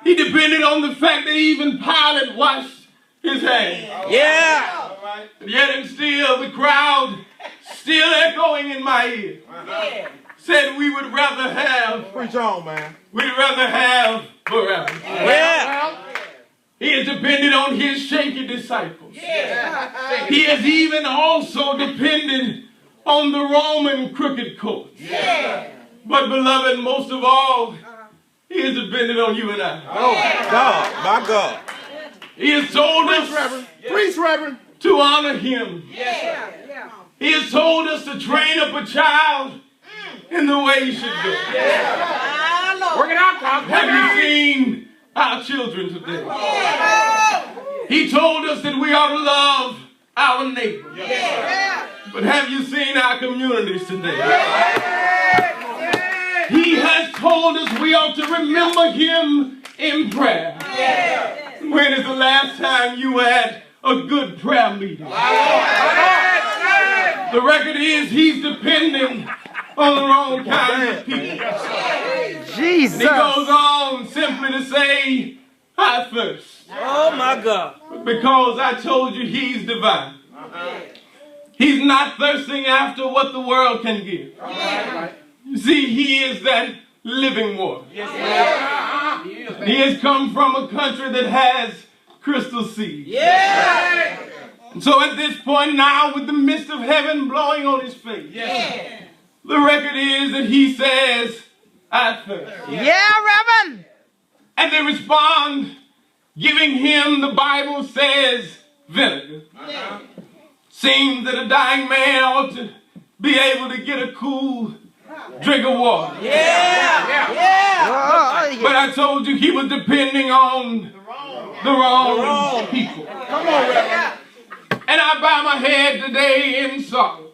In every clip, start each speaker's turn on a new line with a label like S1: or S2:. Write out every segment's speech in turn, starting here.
S1: He depended on the fact that even Pilate washed his hands.
S2: Yeah.
S1: Yet and still the crowd, still echoing in my ear, said we would rather have.
S3: Preach on, man.
S1: We'd rather have Barabbas.
S2: Yeah.
S1: He has depended on his shaky disciples. He has even also depended on the Roman crooked courts. But beloved, most of all, he has depended on you and I.
S3: Oh, God, my God.
S1: He has told us,
S3: Reverend. Preach, Reverend.
S1: to honor him. He has told us to train up a child in the way he should go.
S3: Work it out, Tom.
S1: Have you seen our children today? He told us that we ought to love our neighbors. But have you seen our communities today? He has told us we ought to remember him in prayer. When is the last time you had a good prayer meeting? The record is he's depending on the wrong kind of people.
S2: Jesus.
S1: And he goes on simply to say, I thirst.
S2: Oh my God.
S1: Because I told you he's divine. He's not thirsting after what the world can give. You see, he is that living water. He has come from a country that has crystal seas. And so at this point now, with the mist of heaven blowing on his face, the record is that he says, I thirst.
S2: Yeah, Reverend.
S1: And they respond, giving him, the Bible says, vinegar. Seems that a dying man ought to be able to get a cool drink of water.
S2: Oh,
S1: But I told you he was depending on the wrong people.
S3: Come on, Reverend.
S1: And I bow my head today in sorrow.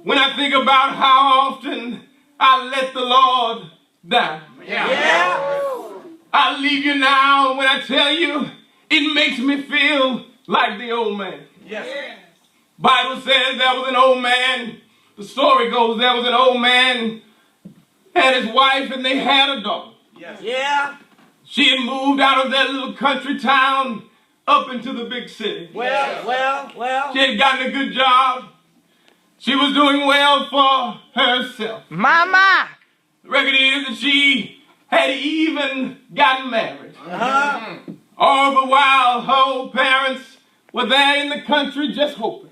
S1: When I think about how often I let the Lord down. I leave you now when I tell you it makes me feel like the old man. Bible says there was an old man. The story goes there was an old man had his wife and they had a daughter. She had moved out of that little country town up into the big city.
S2: Well.
S1: She had gotten a good job. She was doing well for herself.
S2: Mama.
S1: The record is that she had even gotten married. All the while, her old parents were there in the country just hoping.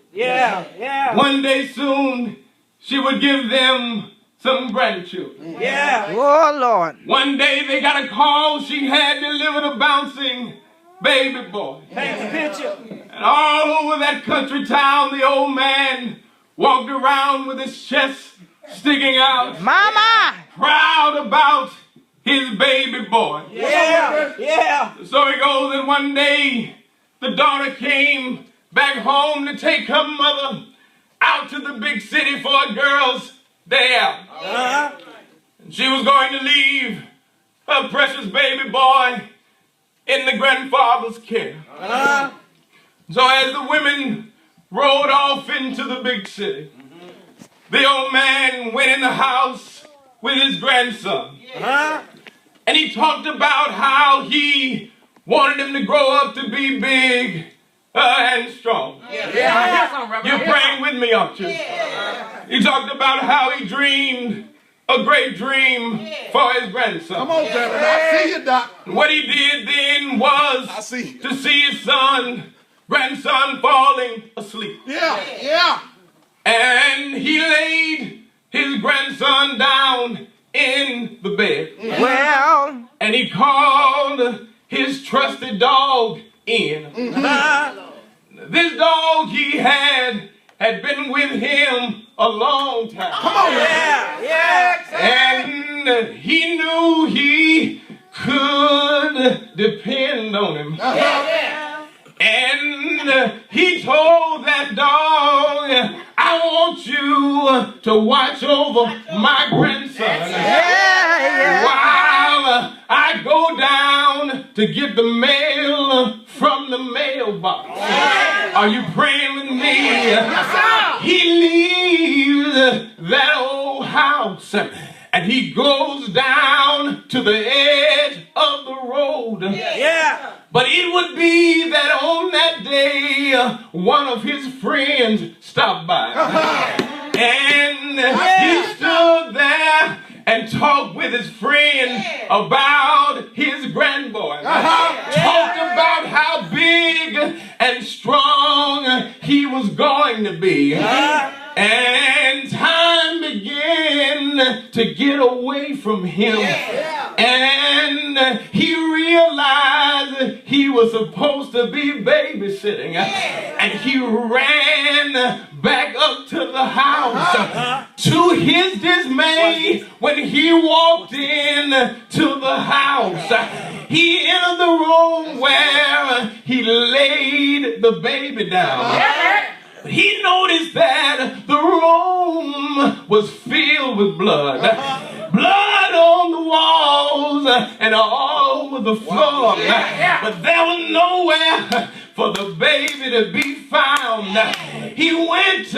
S1: One day soon, she would give them some grandchildren.
S2: Oh, Lord.
S1: One day they got a call. She had delivered a bouncing baby boy. And all over that country town, the old man walked around with his chest sticking out.
S2: Mama.
S1: Proud about his baby boy. The story goes that one day the daughter came back home to take her mother out to the big city for a girl's day out. And she was going to leave her precious baby boy in the grandfather's care. So as the women rode off into the big city, the old man went in the house with his grandson. And he talked about how he wanted him to grow up to be big and strong. You're praying with me, aren't you? He talked about how he dreamed a great dream for his grandson.
S3: Come on, Reverend. I see you, Doc.
S1: What he did then was to see his grandson falling asleep. And he laid his grandson down in the bed. And he called his trusty dog in. This dog he had been with him a long time.
S3: Come on,
S1: And he knew he could depend on him. And he told that dog, I want you to watch over my grandson while I go down to get the mail from the mailbox. Are you praying with me? He leaves that old house and he goes down to the edge of the road. road.
S2: Yeah.
S1: But it would be that on that day, one of his friends stopped by. And he stood there and talked with his friend about his grandboy. Talked about how big and strong he was going to be. And time began to get away from him. And he realized he was supposed to be babysitting. And he ran back up to the house. To his dismay, when he walked in to the house, he entered the room where he laid the baby down. He noticed that the room was filled with blood. Blood on the walls and all over the floor. But there was nowhere for the baby to be found. He went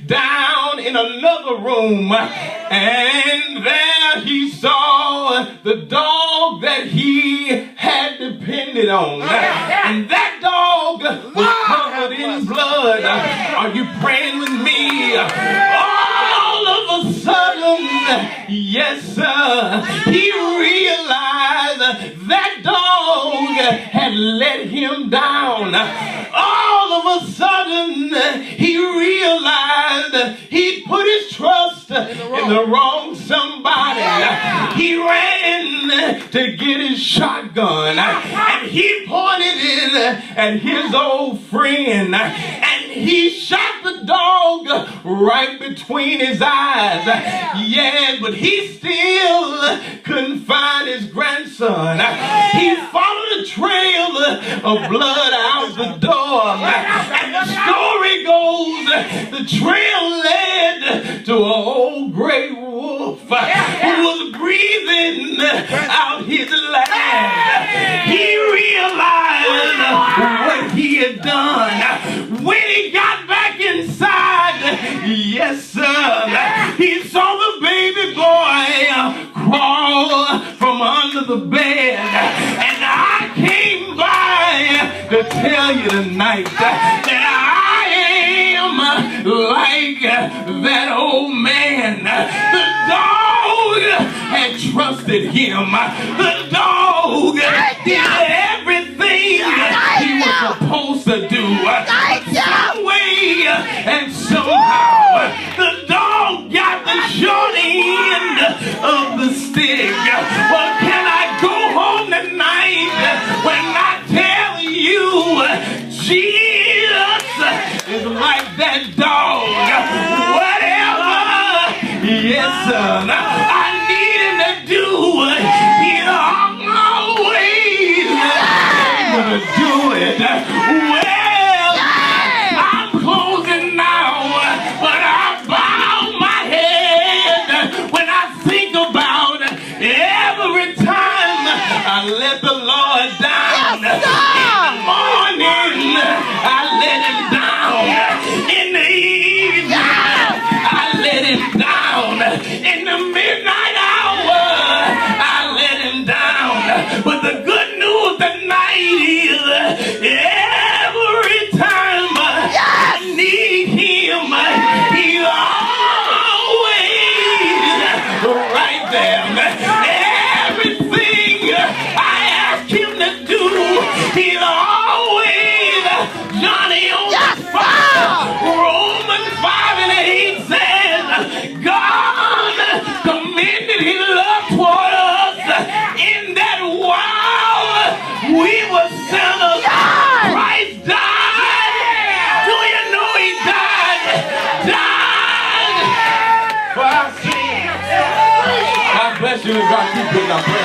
S1: down in another room, and there he saw the dog that he had depended on. And that dog was covered in blood. Are you praying with me? All of a sudden, yes sir, he realized that dog had let him down. All of a sudden, he realized he'd put his trust in the wrong somebody. He ran to get his shotgun, and he pointed it at his old friend, and he shot the dog right between his eyes. Yeah, but he still couldn't find his grandson. He followed a trail of blood out the door, and the story goes the trail led to an old gray wolf who was breathing out his last. He realized what he had done. When he got back inside, yes sir, he saw the baby boy crawl from under the bed. And I came by to tell you tonight that I am like that old man. The dog had trusted him. The dog did everything he was supposed to do. Some way and somehow, the dog got the short end of the stick. Well, can I go home tonight when I tell you Jesus is like that dog? Whatever, yes son, I need him to do, he's always gonna do it. Well, I'm closing now, but I bow my head when I think about every time I let the Lord down. In the morning, I let him down. In the evening, I let him down. In the midnight hour, I let him down. But the good news tonight is every time I need him, he's always right there. Everything I ask him to do, he's always Johnny on the spot. Romans 5:8 says, God commended his love toward us in that while we were sinners, Christ died. Do you know he died? Died for our sins. God bless you and God keep doing our prayer.